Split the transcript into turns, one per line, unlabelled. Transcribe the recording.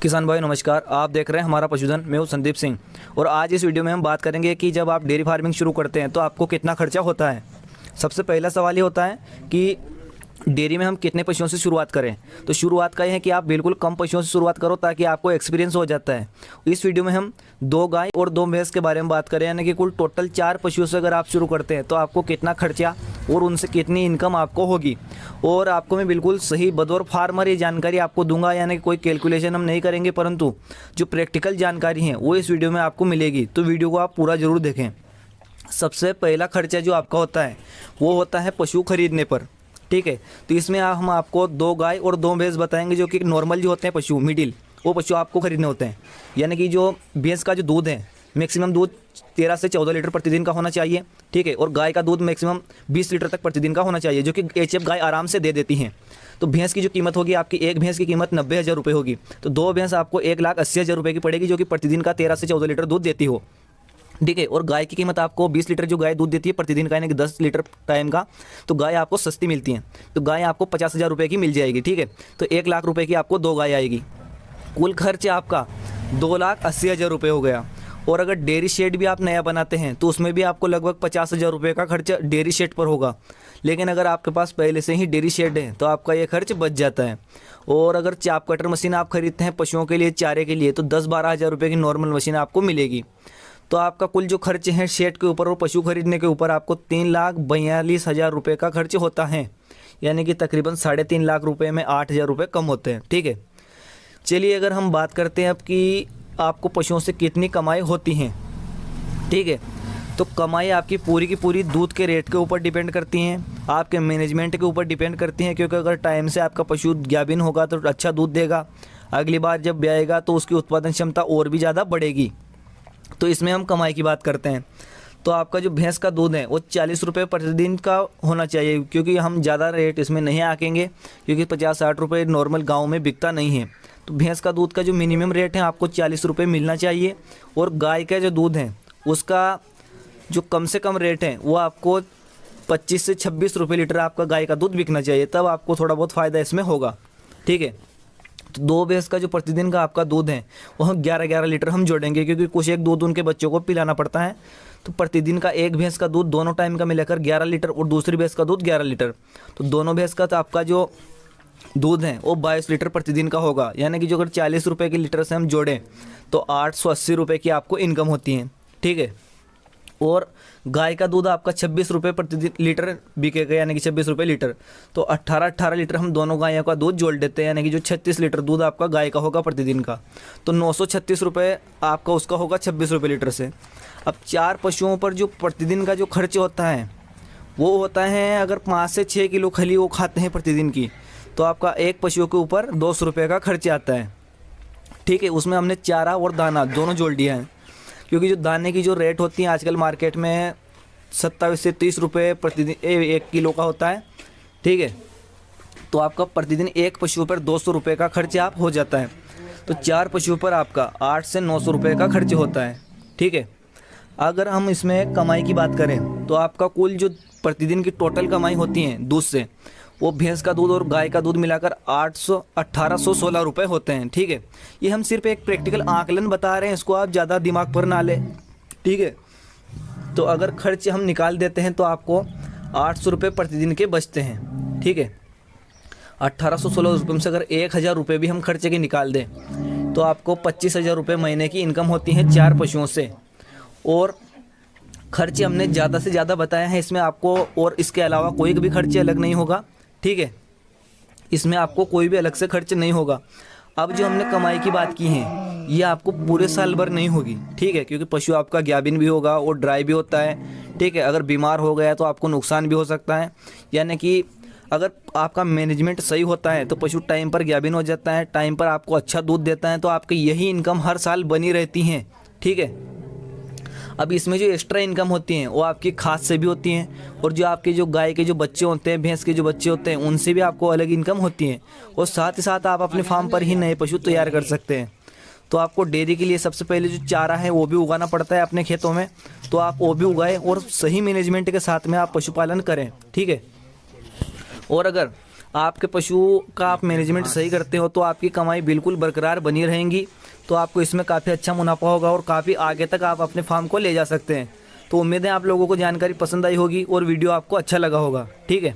किसान भाई नमस्कार। आप देख रहे हैं हमारा पशुधन। मैं हूं संदीप सिंह और आज इस वीडियो में हम बात करेंगे कि जब आप डेयरी फार्मिंग शुरू करते हैं तो आपको कितना खर्चा होता है। सबसे पहला सवाल ये होता है कि डेयरी में हम कितने पशुओं से शुरुआत करें। तो शुरुआत का ये है कि आप बिल्कुल कम पशुओं से शुरुआत करो ताकि आपको एक्सपीरियंस हो जाता है। इस वीडियो में हम 2 गाय और 2 भैंस के बारे में बात करें, यानी कि कुल टोटल 4 पशुओं से अगर आप शुरू करते हैं तो आपको कितना खर्चा और उनसे कितनी इनकम आपको होगी। और आपको मैं बिल्कुल सही बतौर फार्मर ये जानकारी आपको दूंगा, यानी कि कोई कैलकुलेशन हम नहीं करेंगे, परंतु जो प्रैक्टिकल जानकारी है वो इस वीडियो में आपको मिलेगी। तो वीडियो को आप पूरा ज़रूर देखें। सबसे पहला खर्चा जो आपका होता है वो होता है पशु खरीदने पर। ठीक है, तो इसमें हम आपको 2 गाय और 2 भैंस बताएंगे जो कि नॉर्मल जो होते हैं पशु, मिडिल वो पशु आपको खरीदने होते हैं। यानी कि जो भैंस का जो दूध है मैक्सिमम दूध 13 से 14 लीटर प्रतिदिन का होना चाहिए। ठीक है, और गाय का दूध मैक्सिमम 20 लीटर तक प्रतिदिन का होना चाहिए, जो कि एचएफ गाय आराम से दे देती हैं। तो भैंस की जो कीमत होगी आपकी, एक भैंस की कीमत 90,000 रुपये होगी। तो 2 भैंस आपको 1,80,000 रुपये की पड़ेगी, जो कि प्रतिदिन का 13 से 14 लीटर दूध देती हो। ठीक है, और गाय की कीमत आपको 20 लीटर जो गाय दूध देती है प्रतिदिन का, यानी कि 10 लीटर टाइम का, तो गाय आपको सस्ती मिलती है। तो गाय आपको 50,000 रुपये की मिल जाएगी। ठीक है, तो 1,00,000 रुपये की आपको 2 गाय आएगी। कुल खर्च आपका 2,80,000 रुपये हो गया। और अगर डेयरी शेड भी आप नया बनाते हैं तो उसमें भी आपको लगभग 50,000 रुपये का खर्च डेयरी शेड पर होगा। लेकिन अगर आपके पास पहले से ही डेयरी शेड है तो आपका ये खर्च बच जाता है। और अगर चाप कटर मशीन आप खरीदते हैं पशुओं के लिए, चारे के लिए, तो 10-12 हज़ार रुपये की नॉर्मल मशीन आपको मिलेगी। तो आपका कुल जो खर्च है शेड के ऊपर और पशु खरीदने के ऊपर आपको 3,42,000 रुपये का खर्च होता है। यानी कि तकरीबन 3.5 लाख रुपये में 8,000 रुपये कम होते हैं। ठीक है, चलिए अगर हम बात करते हैं अब कि आपको पशुओं से कितनी कमाई होती हैं। ठीक है, तो कमाई आपकी पूरी की पूरी दूध के रेट के ऊपर डिपेंड करती हैं, आपके मैनेजमेंट के ऊपर डिपेंड करती हैं। क्योंकि अगर टाइम से आपका पशु गाभिन होगा तो अच्छा दूध देगा, अगली बार जब ब्याएगा तो उसकी उत्पादन क्षमता और भी ज़्यादा बढ़ेगी। तो इसमें हम कमाई की बात करते हैं तो आपका जो भैंस का दूध है वो 40 रुपये प्रतिदिन का होना चाहिए, क्योंकि हम ज़्यादा रेट इसमें नहीं आकेंगे, क्योंकि 50-60 रुपये नॉर्मल गांव में बिकता नहीं है। तो भैंस का दूध का जो मिनिमम रेट है आपको 40 रुपये मिलना चाहिए। और गाय का जो दूध है उसका जो कम से कम रेट है वो आपको 25 से 26 रुपये लीटर आपका गाय का दूध बिकना चाहिए, तब आपको थोड़ा बहुत फ़ायदा इसमें होगा। ठीक है, तो 2 भैंस का जो प्रतिदिन का आपका दूध है वो हम 11-11 लीटर हम जोड़ेंगे, क्योंकि कुछ एक दूध उनके बच्चों को पिलाना पड़ता है। तो प्रतिदिन का एक भैंस का दूध दोनों टाइम का मिलाकर 11 लीटर और दूसरी भैंस का दूध 11 लीटर। तो दोनों भैंस का तो आपका जो दूध है वो 22 लीटर प्रतिदिन का होगा। यानी कि जो अगर 40 रुपये के लीटर से हम जोड़ें तो 880 रुपये की आपको इनकम होती है। ठीक है, और गाय का दूध आपका 26 रुपये प्रतिदिन लीटर बिकेगा, यानी कि 26 रुपये लीटर। तो 18-18 लीटर हम दोनों गायों का दूध जोड़ देते हैं, यानी कि जो 36 लीटर दूध आपका गाय का होगा प्रतिदिन का, तो 936 रुपये आपका उसका होगा 26 रुपये लीटर से। अब 4 पशुओं पर जो प्रतिदिन का जो खर्च होता है वो होता है, अगर 5 से 6 किलो खली वो खाते हैं प्रतिदिन की, तो आपका एक पशुओं के ऊपर 200 रुपये का खर्च आता है। ठीक है, उसमें हमने चारा और दाना दोनों जोड़ दिया है, क्योंकि जो दाने की जो रेट होती है आजकल मार्केट में 27 से 30 रुपये प्रतिदिन 1 किलो का होता है। ठीक है, तो आपका प्रतिदिन एक पशु पर 200 रुपये का खर्च आप हो जाता है। तो 4 पशुओं पर आपका 8 से 900 रुपये का खर्च होता है। ठीक है, अगर हम इसमें कमाई की बात करें तो आपका कुल जो प्रतिदिन की टोटल कमाई होती है दूध से, वो भैंस का दूध और गाय का दूध मिलाकर 1816 रुपये होते हैं। ठीक है, ये हम सिर्फ एक प्रैक्टिकल आकलन बता रहे हैं, इसको आप ज़्यादा दिमाग पर ना लें। ठीक है, तो अगर खर्च हम निकाल देते हैं तो आपको 800 रुपये प्रतिदिन के बचते हैं। ठीक है, 1816 रुपये में से अगर 1,000 रुपये भी हम खर्चे के निकाल दें तो आपको 25,000 रुपये महीने की इनकम होती है 4 पशुओं से। और खर्चे हमने ज़्यादा से ज़्यादा बताया है इसमें आपको, और इसके अलावा कोई भी खर्चे अलग नहीं होगा। ठीक है, इसमें आपको कोई भी अलग से खर्च नहीं होगा। अब जो हमने कमाई की बात की है ये आपको पूरे साल भर नहीं होगी। ठीक है, क्योंकि पशु आपका गाभिन भी होगा और ड्राई भी होता है। ठीक है, अगर बीमार हो गया तो आपको नुकसान भी हो सकता है। यानी कि अगर आपका मैनेजमेंट सही होता है तो पशु टाइम पर गाभिन हो जाता है, टाइम पर आपको अच्छा दूध देता है, तो आपकी यही इनकम हर साल बनी रहती हैं। ठीक है, अब इसमें जो एक्स्ट्रा इनकम होती हैं वो आपकी खाद से भी होती हैं, और जो आपके जो गाय के जो बच्चे होते हैं, भैंस के जो बच्चे होते हैं, उनसे भी आपको अलग इनकम होती है। और साथ ही साथ आप अपने फार्म पर ही नए पशु तैयार कर सकते हैं। तो आपको डेयरी के लिए सबसे पहले जो चारा है वो भी उगाना पड़ता है अपने खेतों में, तो आप वो भी उगाएं और सही मैनेजमेंट के साथ में आप पशुपालन करें। ठीक है, और अगर आपके पशु का आप मैनेजमेंट सही करते हो तो आपकी कमाई बिल्कुल बरकरार बनी रहेंगी। तो आपको इसमें काफ़ी अच्छा मुनाफा होगा और काफ़ी आगे तक आप अपने फार्म को ले जा सकते हैं। तो उम्मीद है आप लोगों को जानकारी पसंद आई होगी और वीडियो आपको अच्छा लगा होगा। ठीक है।